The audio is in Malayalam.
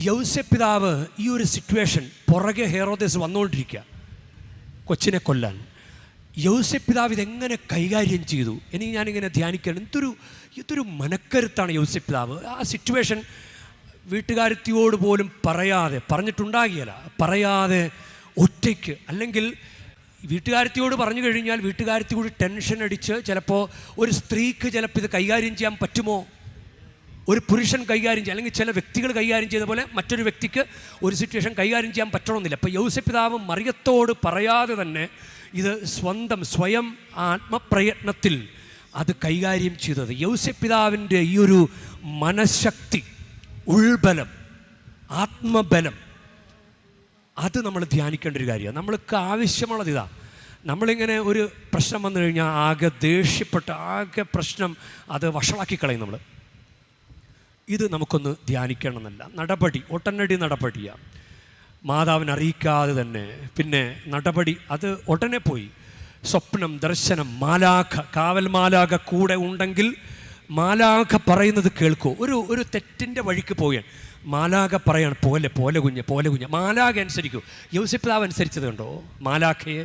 യൗസേപ്പ് പിതാവ് ഈ ഒരു സിറ്റുവേഷൻ, പുറകെ ഹെറോദേസ് വന്നുകൊണ്ടിരിക്കുക കൊച്ചിനെ കൊല്ലാൻ. യൗസേപ്പ് പിതാവ് ഇതെങ്ങനെ കൈകാര്യം ചെയ്തു? എനിക്ക് ഞാനിങ്ങനെ ധ്യാനിക്കണം, ഇതൊരു മനക്കരുത്താണ് യൗസേപ്പ് പിതാവ്. ആ സിറ്റുവേഷൻ വീട്ടുകാരത്തിയോട് പോലും പറഞ്ഞിട്ടുണ്ടാകിയല്ല, പറയാതെ ഒറ്റയ്ക്ക്, അല്ലെങ്കിൽ വീട്ടുകാരത്തിയോട് പറഞ്ഞു കഴിഞ്ഞാൽ വീട്ടുകാരത്തി കൂടി ടെൻഷൻ അടിച്ച് ചിലപ്പോൾ ഒരു സ്ത്രീക്ക് ചിലപ്പോൾ ഇത് കൈകാര്യം ചെയ്യാൻ പറ്റുമോ, ഒരു പുരുഷൻ കൈകാര്യം ചെയ്യാൻ, അല്ലെങ്കിൽ ചില വ്യക്തികൾ കൈകാര്യം ചെയ്ത പോലെ മറ്റൊരു വ്യക്തിക്ക് ഒരു സിറ്റുവേഷൻ കൈകാര്യം ചെയ്യാൻ പറ്റണമെന്നില്ല. അപ്പോൾ യൗസേപ്പ് പിതാവ് മറിയത്തോട് പറയാതെ തന്നെ ഇത് സ്വയം ആത്മപ്രയത്നത്തിൽ അത് കൈകാര്യം ചെയ്തത്. യൗസേപ്പ് പിതാവിൻ്റെ ഈ ഒരു മനഃശക്തി, ഉൾബലം, ആത്മബലം, അത് നമ്മൾ ധ്യാനിക്കേണ്ട ഒരു കാര്യമാണ്. നമ്മൾക്ക് ആവശ്യമുള്ളത് ഇതാണ്. നമ്മളിങ്ങനെ ഒരു പ്രശ്നം വന്നു കഴിഞ്ഞാൽ ആകെ ദേഷ്യപ്പെട്ട് ആകെ പ്രശ്നം അത് വഷളാക്കി കളയും നമ്മൾ. ഇത് നമുക്കൊന്ന് ധ്യാനിക്കണമെന്നല്ല. ഒട്ടനടി നടപടിയാണ്. മാതാവിനെ അറിയിക്കാതെ തന്നെ പിന്നെ നടപടി അത് ഉടനെ പോയി. സ്വപ്നം, ദർശനം, മാലാഖ, കാവൽ മാലാഖ കൂടെ ഉണ്ടെങ്കിൽ മാലാഖ പറയുന്നത് കേൾക്കൂ. ഒരു തെറ്റിൻ്റെ വഴിക്ക് പോവുകയാണ്, മാലാഖ പറയാണ് പോലെ കുഞ്ഞ്. മാലാഖ അനുസരിക്കൂ. യൗസേപ്പ് പിതാവ് അനുസരിച്ചത് കണ്ടോ മാലാഖയെ?